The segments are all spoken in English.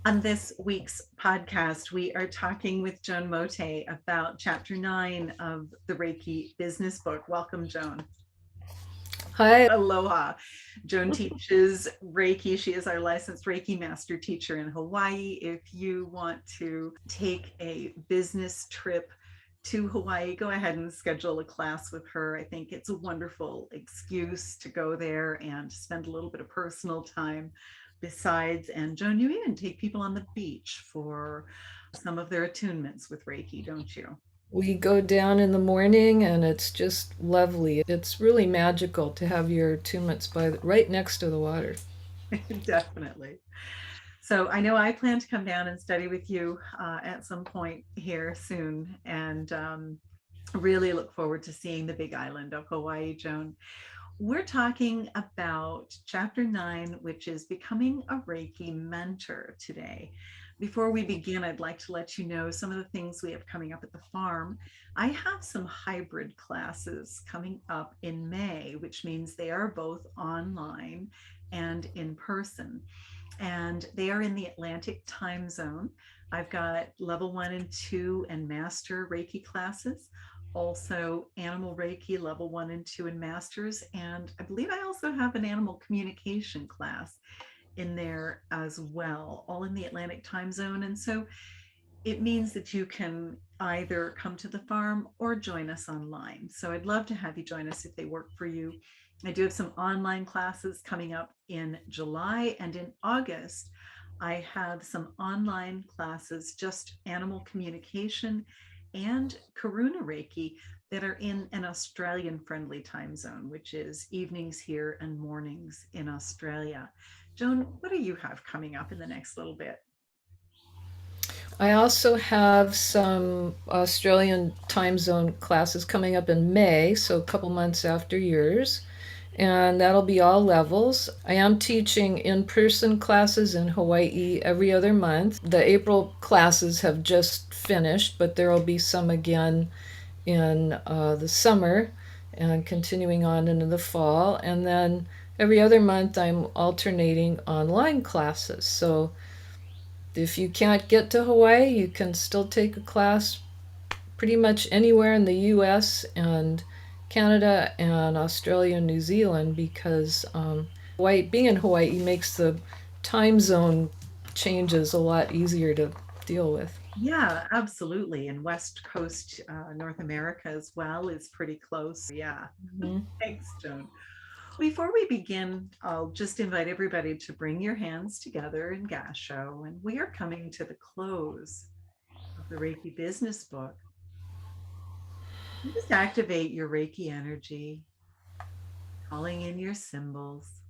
On this week's podcast, we are talking with Joan Mauté about Chapter 9 of the Reiki Business Book. Welcome, Joan. Hi. Aloha. Joan teaches Reiki. She is our licensed Reiki master teacher in Hawaii. If you want to take a business trip to Hawaii, go ahead and schedule a class with her. I think it's a wonderful excuse to go there and spend a little bit of personal time besides. And Joan, you even take people on the beach for some of their attunements with Reiki, don't you? We go down in the morning and it's just lovely. It's really magical to have your attunements right next to the water. Definitely. So I know I plan to come down and study with you at some point here soon, and really look forward to seeing the big island of Hawaii, Joan. We're talking about Chapter 9, which is Becoming a Reiki Mentor today. Before we begin, I'd like to let you know some of the things we have coming up at the farm. I have some hybrid classes coming up in May, which means they are both online and in person, and they are in the Atlantic time zone. I've got level 1 and 2 and master Reiki classes, also animal Reiki level 1 and 2 and masters. And I believe I also have an animal communication class in there as well, all in the Atlantic time zone. And so it means that you can either come to the farm or join us online. So I'd love to have you join us if they work for you. I do have some online classes coming up in July, and in August, I have some online classes, just animal communication and Karuna Reiki, that are in an Australian friendly time zone, which is evenings here and mornings in Australia. Joan, what do you have coming up in the next little bit? I also have some Australian time zone classes coming up in May, so a couple months after yours. And that'll be all levels. I am teaching in person classes in Hawaii every other month. The April classes have just finished, but there will be some again in the summer and continuing on into the fall. And then every other month, I'm alternating online classes. So if you can't get to Hawaii, you can still take a class pretty much anywhere in the US and Canada and Australia and New Zealand because Hawaii, being in Hawaii makes the time zone changes a lot easier to deal with. Yeah, absolutely. And West Coast, North America as well is pretty close. Yeah. Mhm. Thanks, Joan. Before we begin, I'll just invite everybody to bring your hands together in Gasho. And we are coming to the close of the Reiki Business Book. You just activate your Reiki energy, calling in your symbols.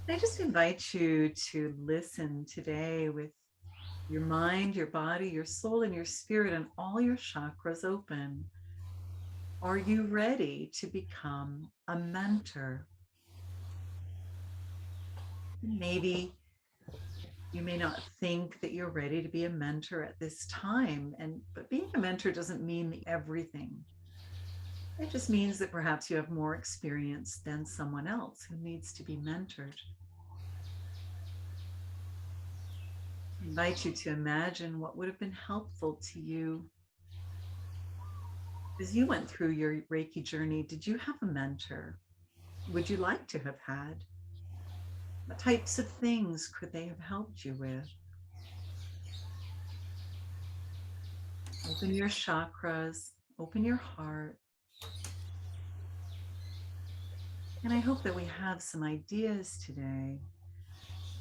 I just invite you to listen today with your mind, your body, your soul, and your spirit, and all your chakras open. Are you ready to become a mentor? Maybe you may not think that you're ready to be a mentor at this time, and but being a mentor doesn't mean everything. It just means that perhaps you have more experience than someone else who needs to be mentored. I invite you to imagine what would have been helpful to you as you went through your Reiki journey. Did you have a mentor? Would you like to have had? What types of things could they have helped you with? Open your chakras, open your heart. And I hope that we have some ideas today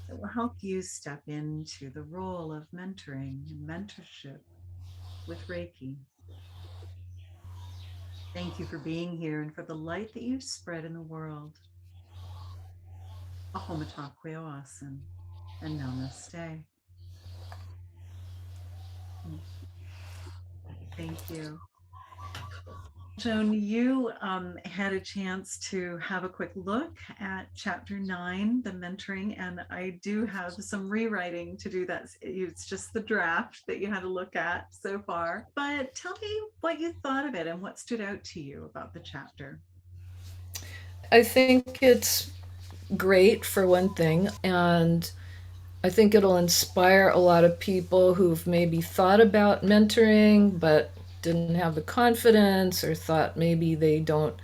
that will help you step into the role of mentoring and mentorship with Reiki. Thank you for being here and for the light that you spread in the world. Ahomatakwe Oasin and Namaste. Thank you. Joan, you had a chance to have a quick look at Chapter 9, the mentoring, and I do have some rewriting to do. It's just the draft that you had a look at so far. But tell me what you thought of it and what stood out to you about the chapter. I think it's great for one thing, and I think it'll inspire a lot of people who've maybe thought about mentoring but didn't have the confidence or thought maybe they don't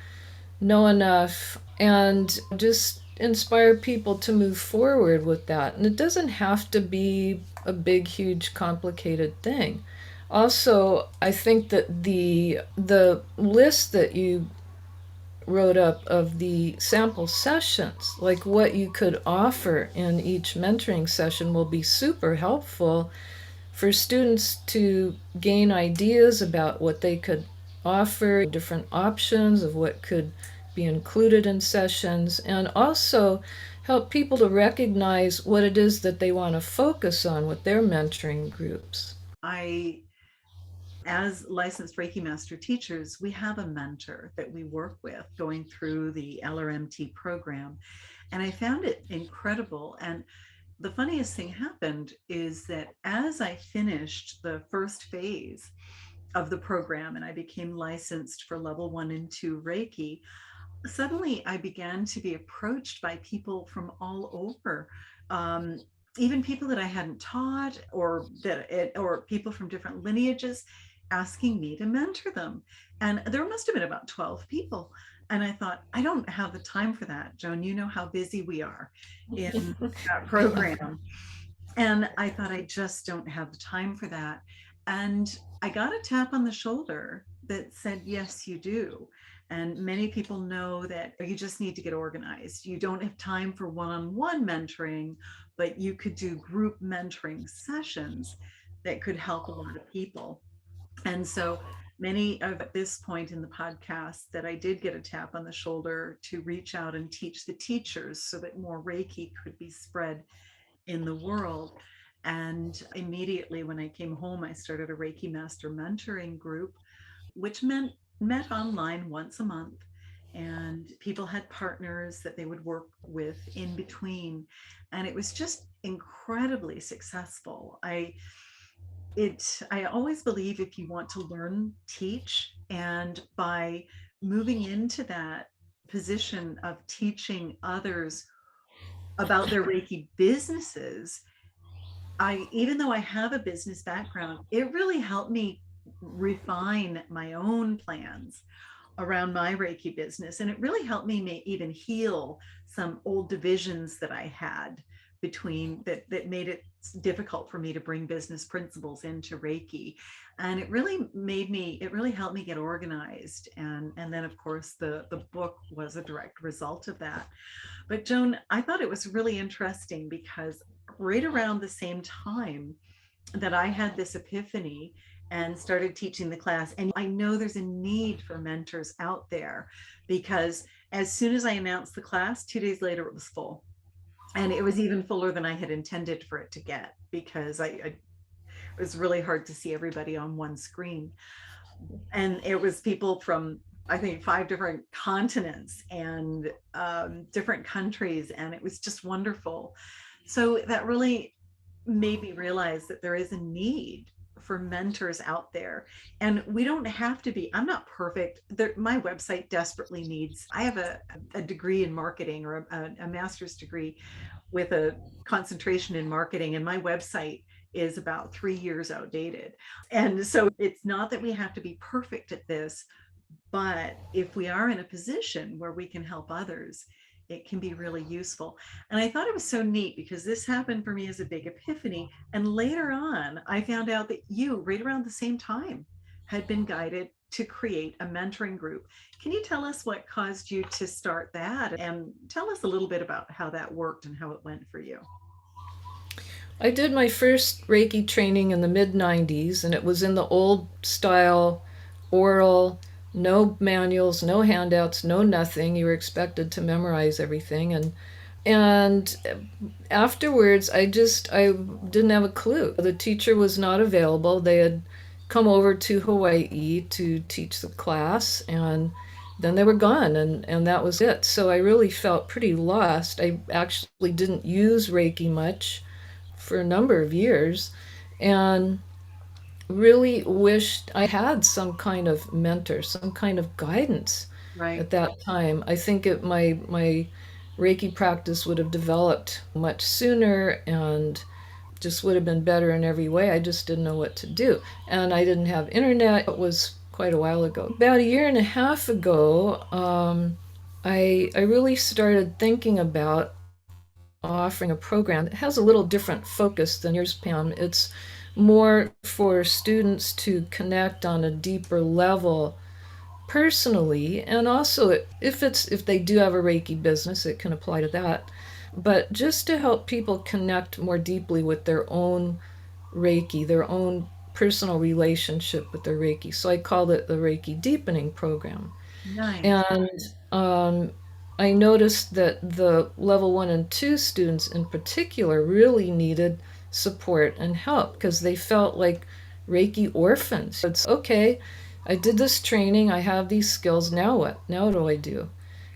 know enough, and just inspire people to move forward with that. And it doesn't have to be a big, huge, complicated thing. Also, I think that the list that you wrote up of the sample sessions, like what you could offer in each mentoring session, will be super helpful for students to gain ideas about what they could offer, different options of what could be included in sessions, and also help people to recognize what it is that they want to focus on with their mentoring groups. I, as licensed Reiki master teachers, we have a mentor that we work with going through the LRMT program. And I found it incredible. And the funniest thing happened is that as I finished the first phase of the program and I became licensed for level 1 and 2 Reiki, suddenly I began to be approached by people from all over. Um, Even people that I hadn't taught, or people from different lineages, asking me to mentor them. And there must have been about 12 people. And I thought, I don't have the time for that, Joan. You know how busy we are in that program. And I thought, I just don't have the time for that. And I got a tap on the shoulder that said, yes, you do. And many people know that you just need to get organized. You don't have time for one on one mentoring, but you could do group mentoring sessions that could help a lot of people. And so many of at this point in the podcast that I did get a tap on the shoulder to reach out and teach the teachers so that more Reiki could be spread in the world. And immediately when I came home, I started a Reiki Master mentoring group, which meant met online once a month. And people had partners that they would work with in between. And it was just incredibly successful. I always believe if you want to learn, teach. And by moving into that position of teaching others about their Reiki businesses, even though I have a business background, it really helped me refine my own plans around my Reiki business. And it really helped me even heal some old divisions that I had between that made it difficult for me to bring business principles into Reiki. And it really helped me get organized. And then of course the book was a direct result of that. But Joan, I thought it was really interesting because right around the same time that I had this epiphany and started teaching the class, and I know there's a need for mentors out there, because as soon as I announced the class, 2 days later it was full. And it was even fuller than I had intended for it to get, because it was really hard to see everybody on one screen. And it was people from, I think, 5 different continents and different countries, and it was just wonderful. So that really made me realize that there is a need for mentors out there. And we don't have to be, I'm not perfect. My website desperately needs, I have a degree in marketing, or a master's degree with a concentration in marketing, and my website is about 3 years outdated. And so it's not that we have to be perfect at this, but if we are in a position where we can help others, it can be really useful. And I thought it was so neat because this happened for me as a big epiphany. And later on, I found out that you, right around the same time, had been guided to create a mentoring group. Can you tell us what caused you to start that? And tell us a little bit about how that worked and how it went for you. I did my first Reiki training in the mid 90s, and it was in the old style, oral, no manuals, no handouts, no nothing. You were expected to memorize everything. And afterwards, I didn't have a clue. The teacher was not available. They had come over to Hawaii to teach the class, and then they were gone, and that was it. So I really felt pretty lost. I actually didn't use Reiki much for a number of years, and really wished I had some kind of mentor, some kind of guidance Right. at that time. I think my Reiki practice would have developed much sooner and just would have been better in every way. I just didn't know what to do. And I didn't have internet. It was quite a while ago. About a year and a half ago, I really started thinking about offering a program that has a little different focus than yours, Pam. It's more for students to connect on a deeper level personally, and also if they do have a Reiki business, it can apply to that. But just to help people connect more deeply with their own Reiki, their own personal relationship with their Reiki. So I called it the Reiki Deepening Program. Nice. And um, I noticed that the level 1 and 2 students in particular really needed support and help because they felt like Reiki orphans. It's okay, I did this training, I have these skills, now what? Now what do I do?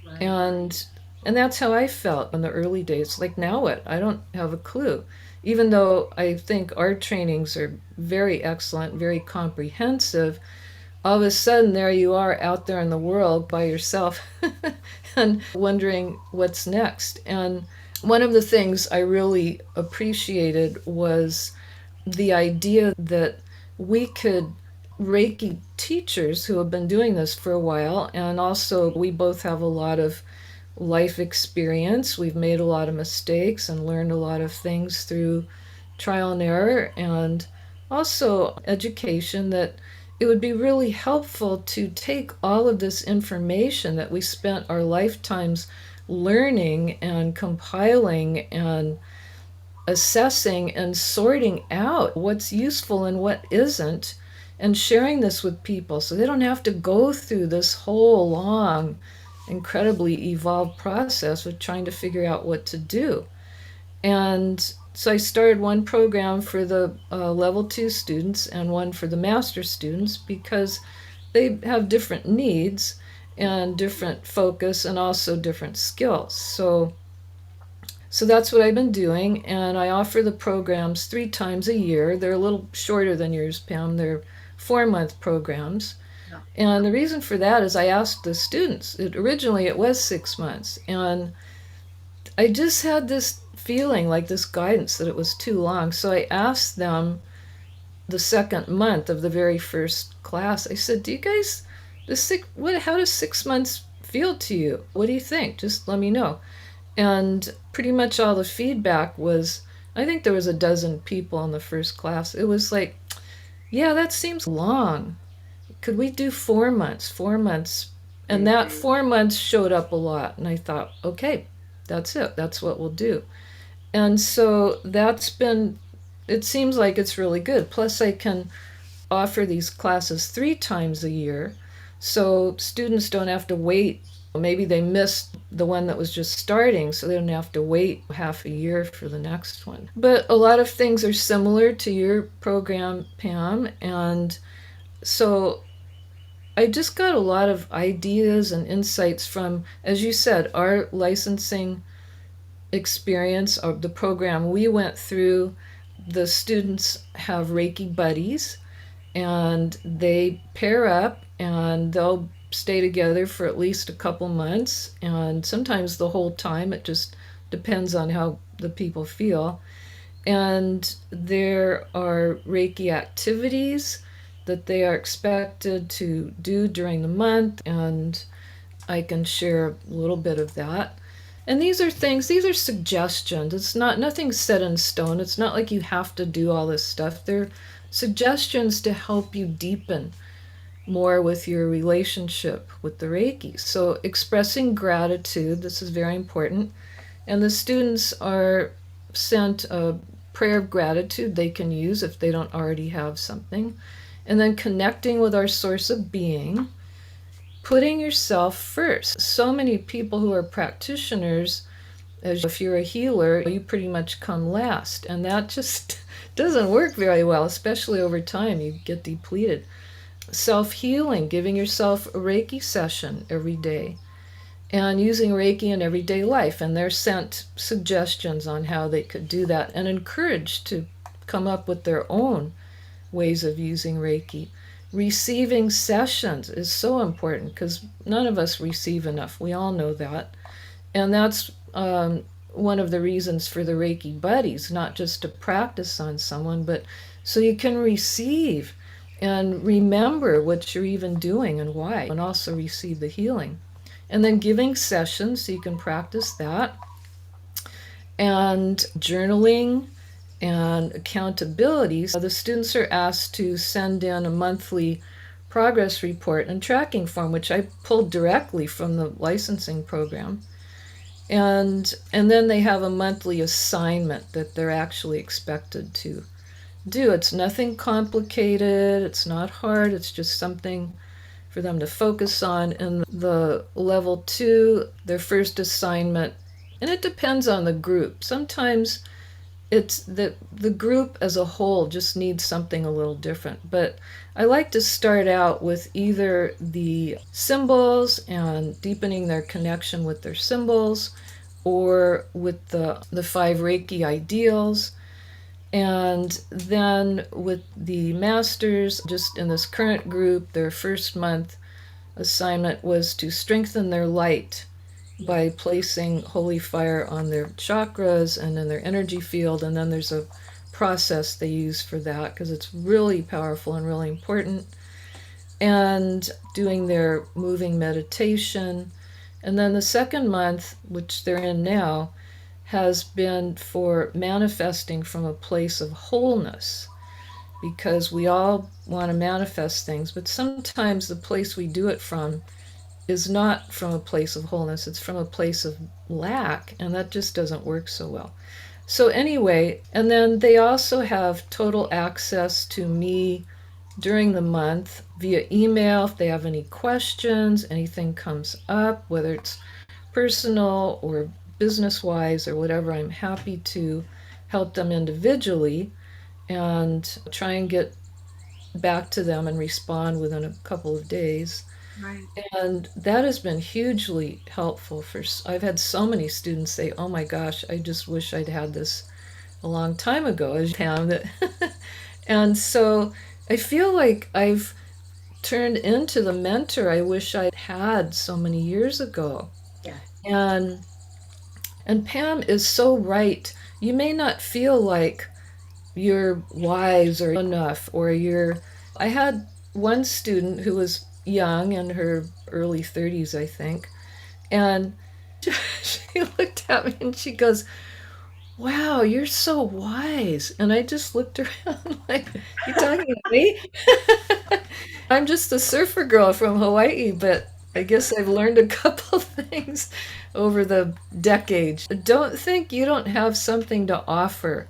Right. And and that's how I felt in the early days. Like, now what? I don't have a clue. Even though I think our trainings are very excellent, very comprehensive, all of a sudden there you are out there in the world by yourself and wondering what's next. And one of the things I really appreciated was the idea that we could Reiki teachers who have been doing this for a while, and also we both have a lot of life experience. We've made a lot of mistakes and learned a lot of things through trial and error, and also education, that it would be really helpful to take all of this information that we spent our lifetimes learning and compiling and assessing and sorting out what's useful and what isn't, and sharing this with people so they don't have to go through this whole long, incredibly evolved process of trying to figure out what to do. And so I started one program for the level 2 students and one for the master students because they have different needs and different focus and also different skills. So that's what I've been doing, and I offer the programs 3 times a year. They're a little shorter than yours, Pam. They're 4-month programs. Yeah. And the reason for that is I asked the students. Originally it was 6 months, and I just had this feeling, like this guidance, that it was too long. So I asked them the second month of the very first class, I said, do you guys, how does 6 months feel to you? What do you think? Just let me know. And pretty much all the feedback was, I think there was a dozen people in the first class. It was like, yeah, that seems long. Could we do 4 months? 4 months. And that 4 months showed up a lot. And I thought, okay, that's it. That's what we'll do. And so it seems like it's really good. Plus, I can offer these classes 3 times a year. So students don't have to wait. Maybe they missed the one that was just starting, so they don't have to wait half a year for the next one. But a lot of things are similar to your program, Pam, and so I just got a lot of ideas and insights from, as you said, our licensing experience of the program we went through. The students have Reiki buddies, and they pair up and they'll stay together for at least a couple months, and sometimes the whole time. It just depends on how the people feel. And there are Reiki activities that they are expected to do during the month, and I can share a little bit of that. And these are suggestions. It's nothing set in stone. It's not like you have to do all this stuff. They're suggestions to help you deepen more with your relationship with the Reiki. So expressing gratitude, this is very important. And the students are sent a prayer of gratitude they can use if they don't already have something. And then connecting with our source of being, putting yourself first. So many people who are practitioners, as if you're a healer, you pretty much come last. And that just doesn't work very well, especially over time. You get depleted. Self-healing, giving yourself a Reiki session every day, and using Reiki in everyday life. And they're sent suggestions on how they could do that and encouraged to come up with their own ways of using Reiki. Receiving sessions is so important because none of us receive enough. We all know that. And that's um, one of the reasons for the Reiki buddies, not just to practice on someone, but so you can receive and remember what you're even doing and why, and also receive the healing. And then giving sessions so you can practice that, and journaling and accountability. So the students are asked to send in a monthly progress report and tracking form, which I pulled directly from the licensing program. And then they have a monthly assignment that they're actually expected to do. It's nothing complicated, it's not hard, it's just something for them to focus on. In the level 2, their first assignment, and it depends on the group. Sometimes it's the group as a whole just needs something a little different. But I like to start out with either the symbols and deepening their connection with their symbols, or with the 5 Reiki ideals. And then with the masters, just in this current group, their first month assignment was to strengthen their light Yeah. by placing holy fire on their chakras and in their energy field. And then there's a process they use for that because it's really powerful and really important. And doing their moving meditation. And then the second month, which they're in now, has been for manifesting from a place of wholeness, because we all want to manifest things, but sometimes the place we do it from is not from a place of wholeness, it's from a place of lack, and that just doesn't work so well. So, anyway, and then they also have total access to me during the month via email if they have any questions, anything comes up, whether it's personal or business wise or whatever. I'm happy to help them individually and try and get back to them and respond within a couple of days. Right. And that has been hugely helpful. I've had so many students say, "Oh my gosh, I just wish I'd had this a long time ago," as Pam. That, and so I feel like I've turned into the mentor I wish I'd had so many years ago. Yeah. And and Pam is so right. You may not feel like you're wise or enough, or you're. I had one student who was young, in her early 30s, I think, and she looked at me and she goes, "Wow, you're so wise." And I just looked around like, "You talking to me?" I'm just a surfer girl from Hawaii, but I guess I've learned a couple things over the decades. Don't think you don't have something to offer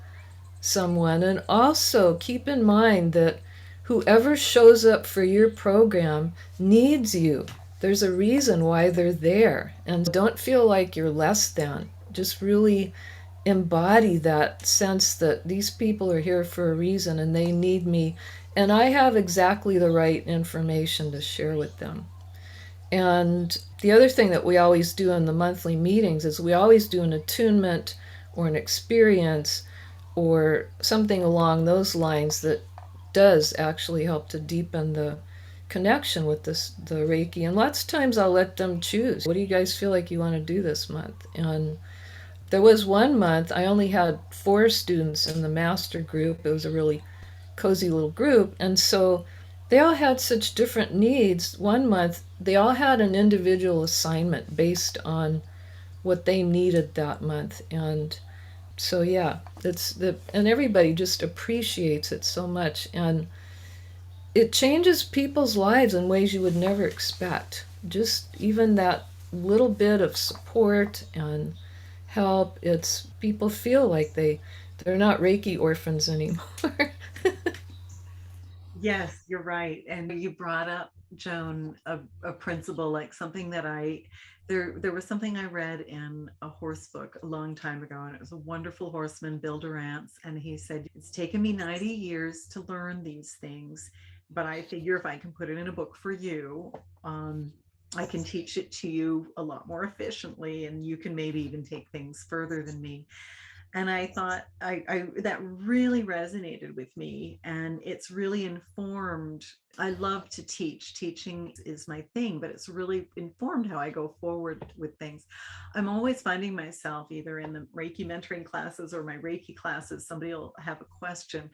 someone. And also keep in mind that whoever shows up for your program needs you. There's a reason why they're there. And don't feel like you're less than. Just really embody that sense that these people are here for a reason and they need me. And I have exactly the right information to share with them. And the other thing that we always do in the monthly meetings is we always do an attunement or an experience or something along those lines that does actually help to deepen the connection with the Reiki. And lots of times I'll let them choose. What do you guys feel like you want to do this month? And there was one month I only had 4 students in the master group. It was a really cozy little group. And so they all had such different needs. One month, they all had an individual assignment based on what they needed that month. And so, yeah, and everybody just appreciates it so much. And it changes people's lives in ways you would never expect. Just even that little bit of support and help, it's people feel like they're not Reiki orphans anymore. Yes, you're right. And you brought up, Joan, a principle, like something that there was something I read in a horse book a long time ago, and it was a wonderful horseman, Bill Durant's, and he said, "It's taken me 90 years to learn these things, but I figure if I can put it in a book for you, I can teach it to you a lot more efficiently, and you can maybe even take things further than me." And I thought I that really resonated with me, and it's really informed I love to teach. Teaching is my thing, but it's really informed how I go forward with things. I'm always finding myself either in the Reiki mentoring classes or my Reiki classes, somebody will have a question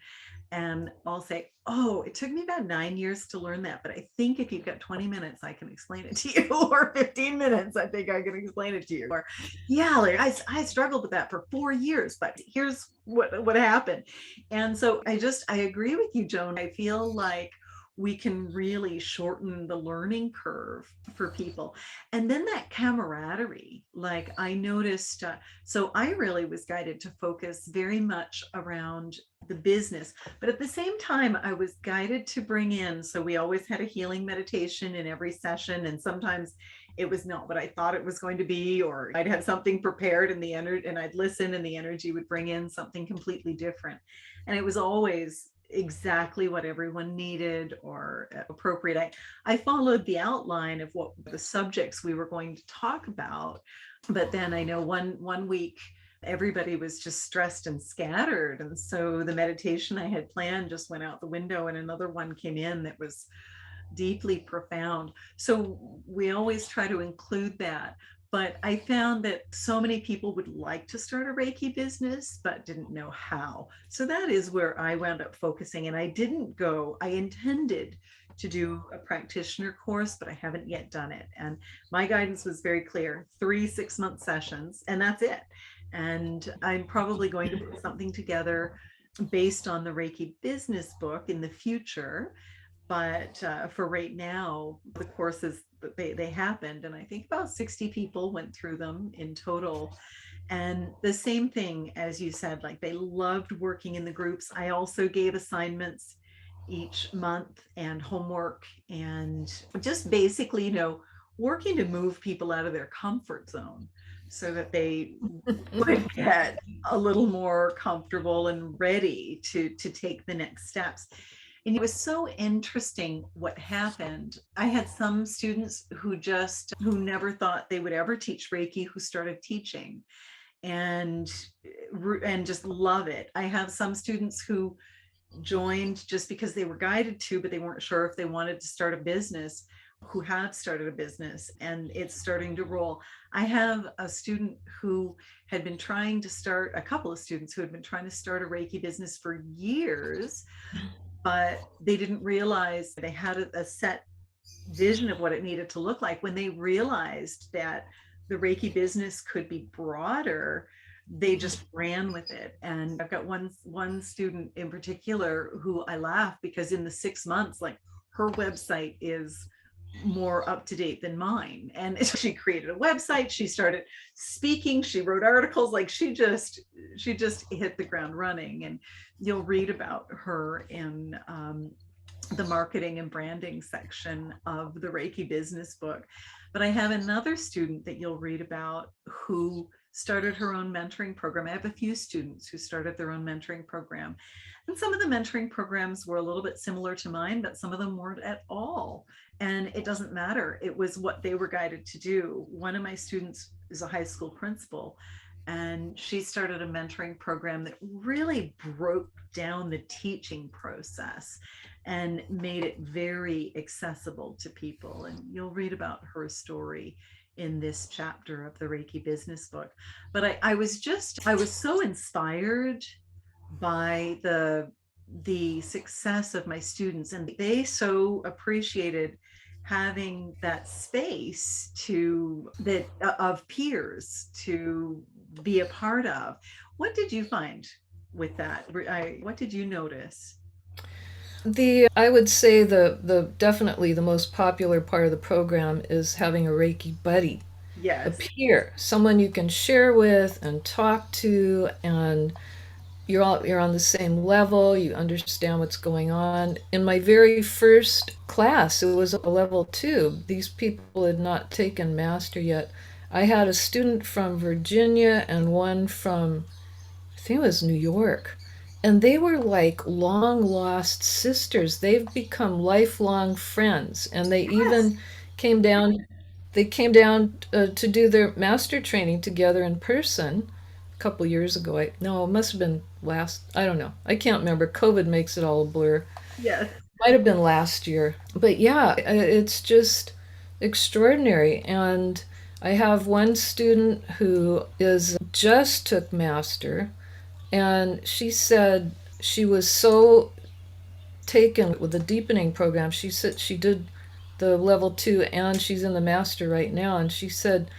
and I'll say, "Oh, it took me about 9 years to learn that, but I think if you've got 20 minutes, I can explain it to you," or 15 minutes, I think I can explain it to you. Or, "Yeah, like I struggled with that for 4 years, but here's what happened." And so I agree with you, Joan. I feel like we can really shorten the learning curve for people. And then that camaraderie, like I noticed, so I really was guided to focus very much around the business, but at the same time, I was guided to bring in, so we always had a healing meditation in every session. And sometimes it was not what I thought it was going to be, or I'd have something prepared and the energy, and I'd listen and the energy would bring in something completely different. And it was always exactly what everyone needed or appropriate. I followed the outline of what the subjects we were going to talk about, but then I know one week everybody was just stressed and scattered, and so the meditation I had planned just went out the window, and another one came in that was deeply profound. So we always try to include that. But I found that so many people would like to start a Reiki business, but didn't know how. So that is where I wound up focusing. And I intended to do a practitioner course, but I haven't yet done it. And my guidance was very clear: 3 6-month sessions, and that's it. And I'm probably going to put something together based on the Reiki business book in the future, but for right now, the courses they happened, and I think about 60 people went through them in total. And the same thing as you said, like they loved working in the groups. I also gave assignments each month and homework, and just basically, working to move people out of their comfort zone so that they would get a little more comfortable and ready to take the next steps. And it was so interesting what happened. I had some students who never thought they would ever teach Reiki, who started teaching and and just love it. I have some students who joined just because they were guided to, but they weren't sure if they wanted to start a business, who have started a business and it's starting to roll. I have a student who had been trying to start, a couple of students who had been trying to start a Reiki business for years, but they didn't realize they had a set vision of what it needed to look like. When they realized that the Reiki business could be broader, they just ran with it. And I've got one student in particular who I laugh because in the 6 months, like her website is more up to date than mine. And she created a website, she started speaking, she wrote articles, like she just hit the ground running. And you'll read about her in the marketing and branding section of the Reiki business book. But I have another student that you'll read about who started her own mentoring program. I have a few students who started their own mentoring program. And some of the mentoring programs were a little bit similar to mine, but some of them weren't at all. And it doesn't matter. It was what they were guided to do. One of my students is a high school principal, and she started a mentoring program that really broke down the teaching process and made it very accessible to people. And you'll read about her story in this chapter of the Reiki business book. But I was so inspired by the success of my students, and they so appreciated having that space of peers to be a part of. What did you find with that? What did you notice? I would say the definitely the most popular part of the program is having a Reiki buddy, a Yes. peer, someone you can share with and talk to, and you're on the same level, you understand what's going on. In my very first class, it was a level 2. These people had not taken master yet. I had a student from Virginia and one from, I think it was New York. And they were like long lost sisters. They've become lifelong friends. And they Yes. even came down to do their master training together in person a couple years ago. No, it must have been last, I don't know. I can't remember. COVID makes it all a blur. Yes. Might have been last year. But yeah, it's just extraordinary. And I have one student who is just took master, and she said she was so taken with the deepening program. She said she did the level 2 and she's in the master right now. And she said,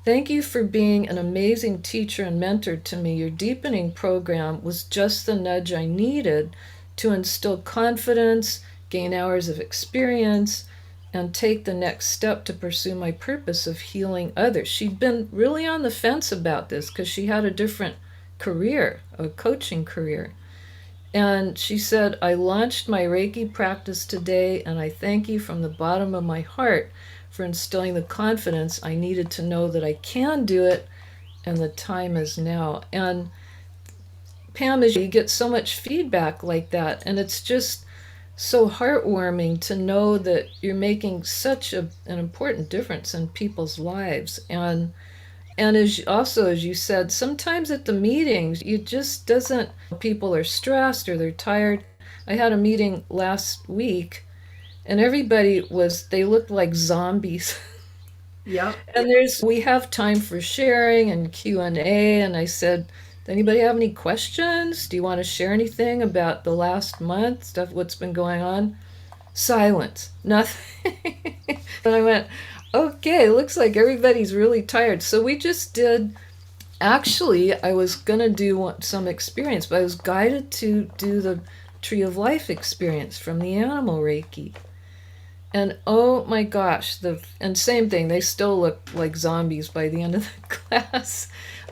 "Thank you for being an amazing teacher and mentor to me. Your deepening program was just the nudge I needed to instill confidence, gain hours of experience, and take the next step to pursue my purpose of healing others." She'd been really on the fence about this because she had a different career, a coaching career. And she said, "I launched my Reiki practice today, and I thank you from the bottom of my heart for instilling the confidence I needed to know that I can do it, and the time is now." And Pam, as you get so much feedback like that, and it's just so heartwarming to know that you're making such an important difference in people's lives. And as also, as you said, sometimes at the meetings, you just doesn't, people are stressed or they're tired. I had a meeting last week and everybody was, they looked like zombies. Yep. And we have time for sharing and Q&A. And I said, "Does anybody have any questions? Do you want to share anything about the last month, stuff, what's been going on?" Silence, nothing. And I went, "Okay, looks like everybody's really tired." So we just did, actually, I was going to do some experience, but I was guided to do the Tree of Life experience from the Animal Reiki. And oh my gosh, and same thing, they still looked like zombies by the end of the class.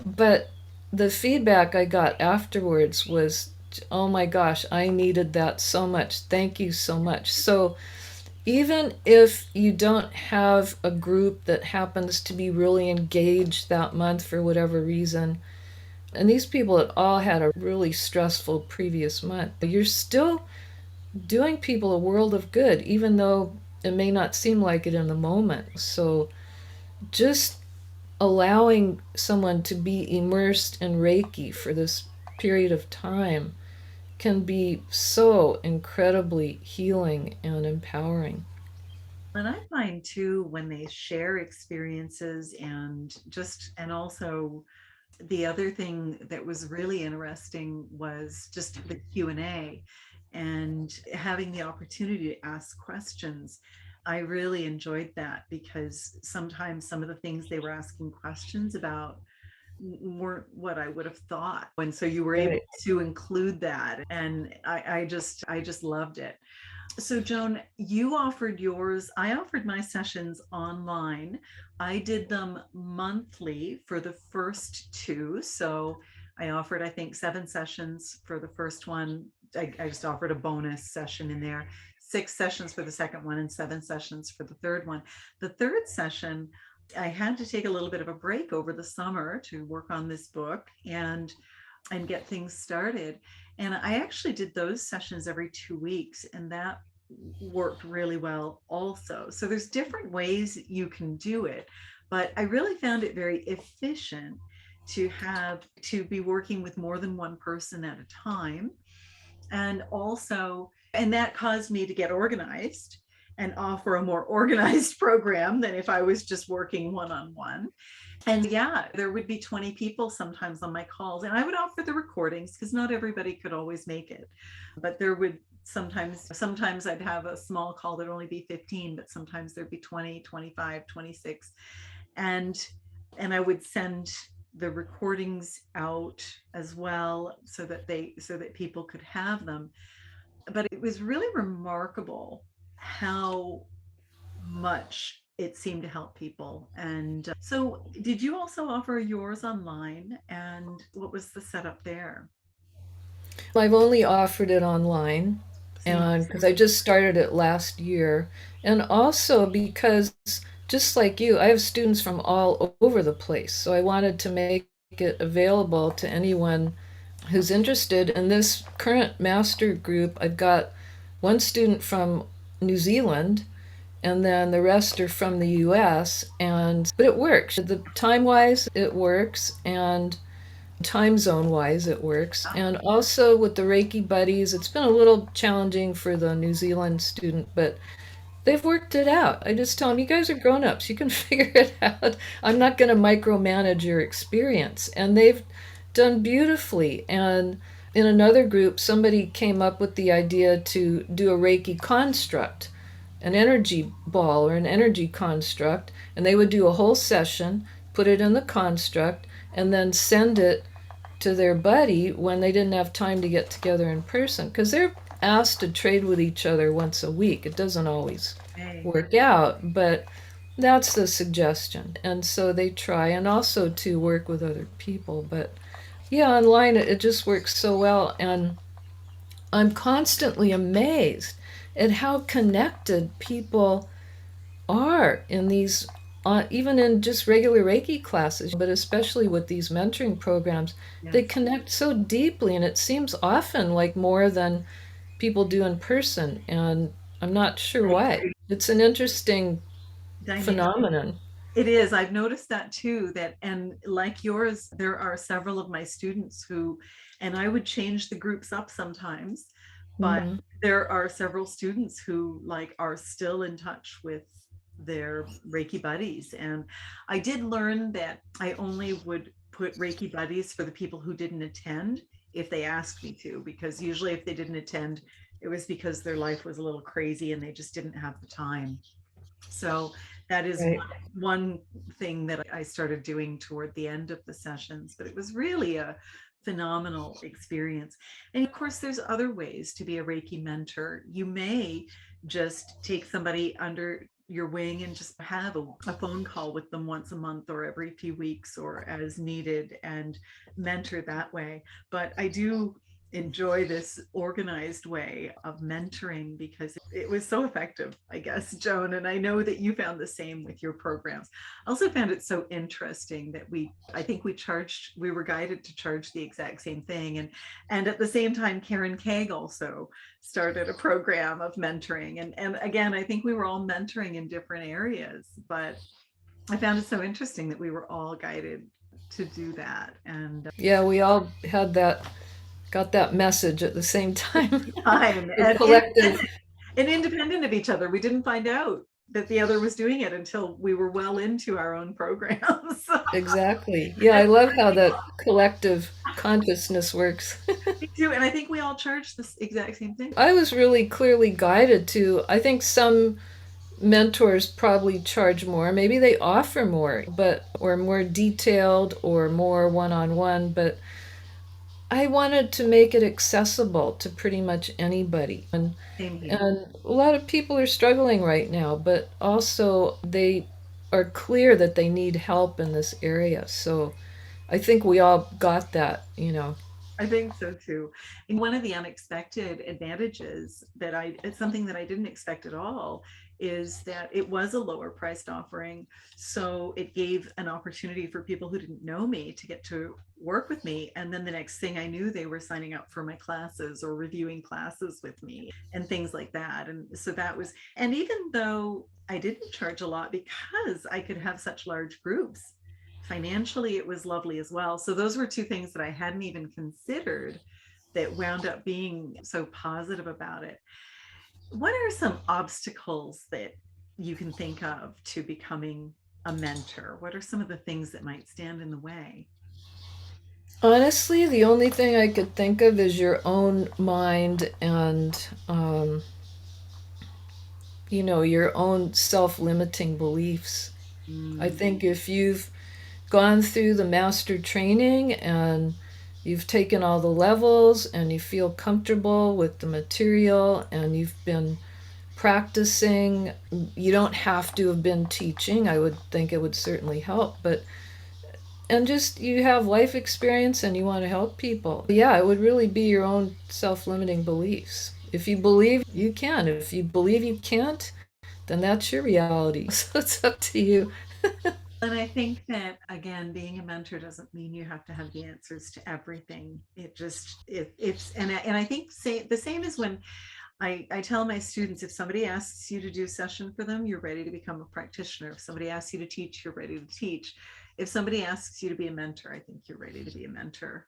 But the feedback I got afterwards was, "Oh my gosh, I needed that so much. Thank you so much." So even if you don't have a group that happens to be really engaged that month for whatever reason, and these people had all had a really stressful previous month, you're still doing people a world of good, even though it may not seem like it in the moment. So just allowing someone to be immersed in Reiki for this period of time can be so incredibly healing and empowering. And I find too, when they share experiences and also the other thing that was really interesting was just the Q&A and having the opportunity to ask questions. I really enjoyed that because sometimes some of the things they were asking questions about weren't what I would have thought. And so you were able Right. to include that. And I just loved it. So Joan, you offered yours. I offered my sessions online. I did them monthly for the first two. So I offered, I think, 7 sessions for the first one. I just offered a bonus session in there, 6 sessions for the second one, and 7 sessions for the third one. The third session, I had to take a little bit of a break over the summer to work on this book and get things started. And I actually did those sessions every 2 weeks, and that worked really well also. So there's different ways you can do it, but I really found it very efficient to be working with more than one person at a time. And also, and that caused me to get organized and offer a more organized program than if I was just working one-on-one. And yeah, there would be 20 people sometimes on my calls, and I would offer the recordings because not everybody could always make it. But there would sometimes I'd have a small call that'd only be 15, but sometimes there'd be 20, 25, 26. And I would send the recordings out as well so that people could have them. But it was really remarkable how much it seemed to help people. And so, did you also offer yours online? And what was the setup there? I've only offered it online, Same. and because I just started it last year, and also because just like you, I have students from all over the place. So I wanted to make it available to anyone who's interested. In this current master group, I've got one student from New Zealand, and then the rest are from the US. And but it works. The time wise, it works, and time zone wise it works. And also with the Reiki buddies, it's been a little challenging for the New Zealand student, but they've worked it out. I just tell them, you guys are grown ups, you can figure it out. I'm not going to micromanage your experience. And they've done beautifully. And in another group, somebody came up with the idea to do a Reiki construct, an energy ball or an energy construct, and they would do a whole session, put it in the construct, and then send it to their buddy when they didn't have time to get together in person. Because they're asked to trade with each other once a week. It doesn't always Hey, work out, but that's the suggestion. And so they try, and also to work with other people. But yeah, online it just works so well. And I'm constantly amazed at how connected people are in these, even in just regular Reiki classes, but especially with these mentoring programs. They yes, connect so deeply, and it seems often like more than people do in person. And I'm not sure I why. agree. It's an interesting Dynamic. phenomenon. It is. I've noticed that too, that, and like yours, there are several of my students who, and I would change the groups up sometimes, but Hmm. there are several students who like are still in touch with their Reiki buddies. And I did learn that I only would put Reiki buddies for the people who didn't attend if they asked me to, because usually if they didn't attend, it was because their life was a little crazy and they just didn't have the time. So that is Right. one thing that I started doing toward the end of the sessions, but it was really a phenomenal experience. And of course, there's other ways to be a Reiki mentor. You may just take somebody under your wing and just have a phone call with them once a month or every few weeks or as needed and mentor that way. But I do enjoy this organized way of mentoring because it was so effective, I guess, Joan. And I know that you found the same with your programs. I also found it so interesting that I think we were guided to charge the exact same thing. And at the same time, Karen Kaig also started a program of mentoring. And again, I think we were all mentoring in different areas, but I found it so interesting that we were all guided to do that. And Yeah, we all had that, got that message at the same time. time The collective. and independent of each other. We didn't find out that the other was doing it until we were well into our own programs. Exactly. Yeah, I love how that collective consciousness works. Me too. And I think we all charge this exact same thing. I was really clearly guided to, I think some mentors probably charge more. Maybe they offer more, but, or more detailed or more one on one, but I wanted to make it accessible to pretty much anybody. Same here. And a lot of people are struggling right now, but also they are clear that they need help in this area. So I think we all got that. I think so too. And one of the unexpected advantages it's something that I didn't expect at all, is that it was a lower priced offering. So it gave an opportunity for people who didn't know me to get to work with me. And then the next thing I knew, they were signing up for my classes or reviewing classes with me and things like that. And so that was, and even though I didn't charge a lot because I could have such large groups, financially it was lovely as well. So those were two things that I hadn't even considered that wound up being so positive about it. What are some obstacles that you can think of to becoming a mentor? What are some of the things that might stand in the way? Honestly, the only thing I could think of is your own mind and, your own self limiting beliefs. I Mm, think if you've gone through the master training and you've taken all the levels and you feel comfortable with the material and you've been practicing, you don't have to have been teaching. I would think it would certainly help, but and just you have life experience and you want to help people. Yeah, it would really be your own self-limiting beliefs. If you believe you can, if you believe you can't, then that's your reality. So it's up to you. and I think that again, being a mentor doesn't mean you have to have the answers to everything. It's and I think the same as when I tell my students, if somebody asks you to do a session for them, you're ready to become a practitioner. If somebody asks you to teach, you're ready to teach. if somebody asks you to be a mentor, I think you're ready to be a mentor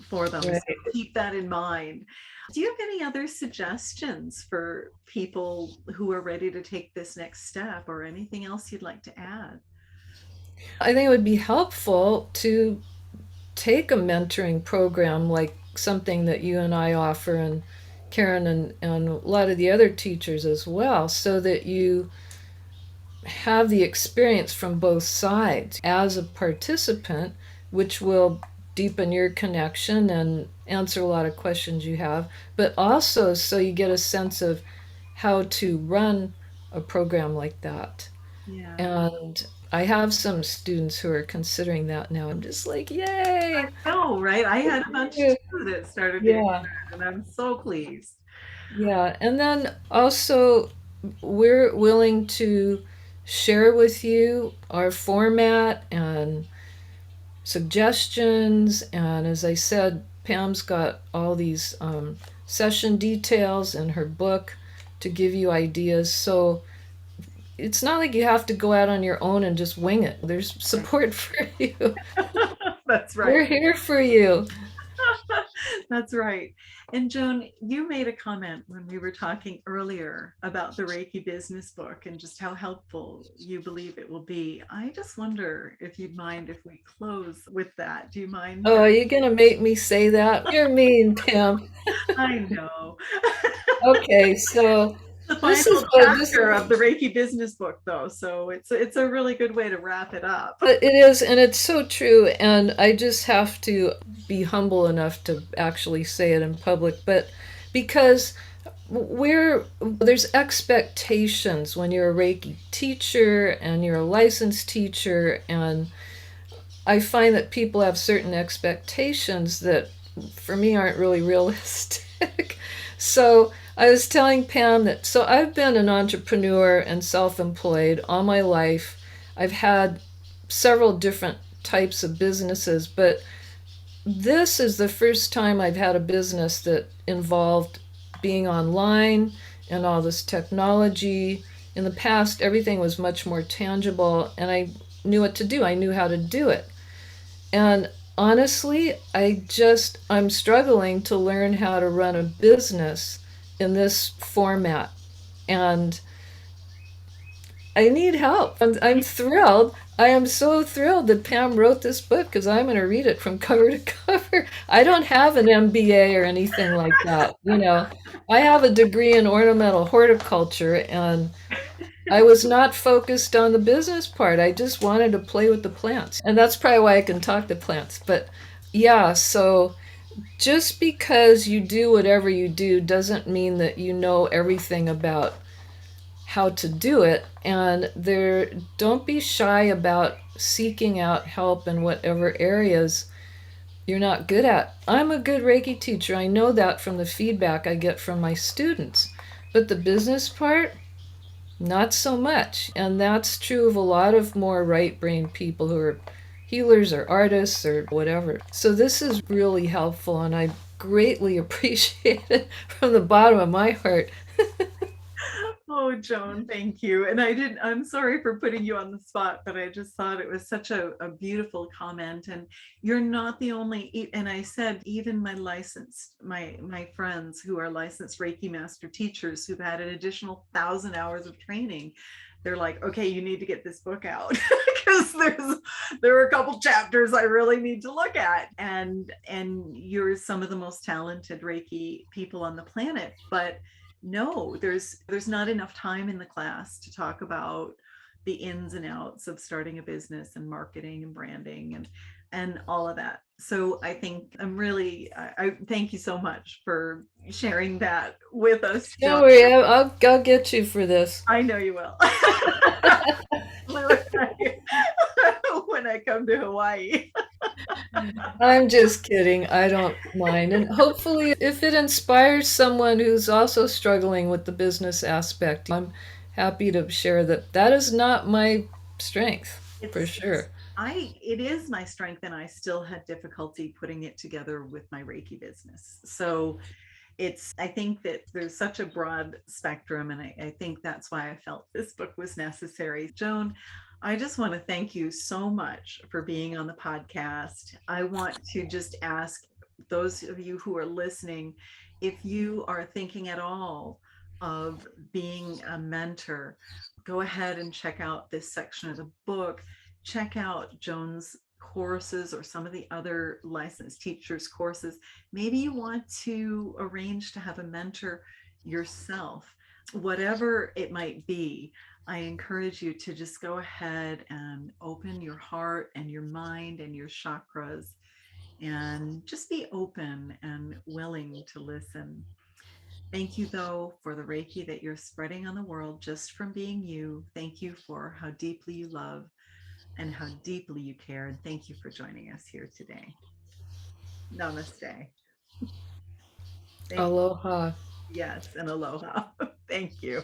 for them. So Right. keep that in mind. Do you have any other suggestions for people who are ready to take this next step, or anything else you'd like to add? I think it would be helpful to take a mentoring program like something that you and I offer, and Karen and a lot of the other teachers as well, so that you have the experience from both sides as a participant, which will deepen your connection and answer a lot of questions you have, but also so you get a sense of how to run a program like that. Yeah. And I have some students who are considering that now. I'm just like, yay! Oh, right. I had a bunch Yeah. too that started doing Yeah. that, and I'm so pleased. Yeah. And then also, we're willing to share with you our format and suggestions. And as I said, Pam's got all these session details in her book to give you ideas. So it's not like you have to go out on your own and just wing it. There's Right. support for you. That's right. We're here for you. That's right. And Joan, you made a comment when we were talking earlier about the Reiki Business Book and just how helpful you believe it will be. I just wonder if you'd mind if we close with that. Do you mind? Oh, are you going to make me say that? You're mean, Pam. I know. Okay, so The this final is what this chapter of the Reiki Business Book, though, so it's a really good way to wrap it up. it is, and it's so true. And I just have to be humble enough to actually say it in public, but because there's expectations when you're a Reiki teacher and you're a licensed teacher, and I find that people have certain expectations that for me aren't really realistic. So I was telling Pam that, so I've been an entrepreneur and self employed all my life. I've had several different types of businesses, but this is the first time I've had a business that involved being online and all this technology. In the past, everything was much more tangible, and I knew what to do. I knew how to do it. And honestly, I'm struggling to learn how to run a business in this format. And I need help. I'm thrilled. I am so thrilled that Pam wrote this book because I'm going to read it from cover to cover. I don't have an MBA or anything like that. I have a degree in ornamental horticulture, and I was not focused on the business part. I just wanted to play with the plants. And that's probably why I can talk to plants. But yeah, so just because you do whatever you do doesn't mean that you know everything about how to do it. And don't be shy about seeking out help in whatever areas you're not good at. I'm a good Reiki teacher. I know that from the feedback I get from my students. But the business part, not so much. And that's true of a lot of more right brain people who are healers or artists or whatever. So this is really helpful, and I greatly appreciate it from the bottom of my heart. Oh, Joan, thank you. And I'm sorry for putting you on the spot, but I just thought it was such a beautiful comment. And you're not the only, and I said, even my friends who are licensed Reiki master teachers who've had an additional 1,000 hours of training, they're like, okay, you need to get this book out because there are a couple chapters I really need to look at. And you're some of the most talented Reiki people on the planet, but no, there's not enough time in the class to talk about the ins and outs of starting a business and marketing and branding and all of that. So I think I thank you so much for sharing that with us, Don't Joan. worry, I'll get you for this. I know you will. When I come to Hawaii. I'm just kidding. I don't mind. And hopefully, if it inspires someone who's also struggling with the business aspect, I'm happy to share that that is not my strength, for sure. It is my strength, and I still had difficulty putting it together with my Reiki business. So I think that there's such a broad spectrum, and I think that's why I felt this book was necessary. Joan, I just want to thank you so much for being on the podcast. I want to just ask those of you who are listening, if you are thinking at all of being a mentor, go ahead and check out this section of the book. Check out Joan's courses or some of the other licensed teachers' courses. Maybe you want to arrange to have a mentor yourself, whatever it might be. I encourage you to just go ahead and open your heart and your mind and your chakras and just be open and willing to listen. Thank you, though, for the Reiki that you're spreading on the world just from being you. Thank you for how deeply you love and how deeply you care. And thank you for joining us here today. Namaste. Thank you. Aloha. Yes, and aloha. Thank you.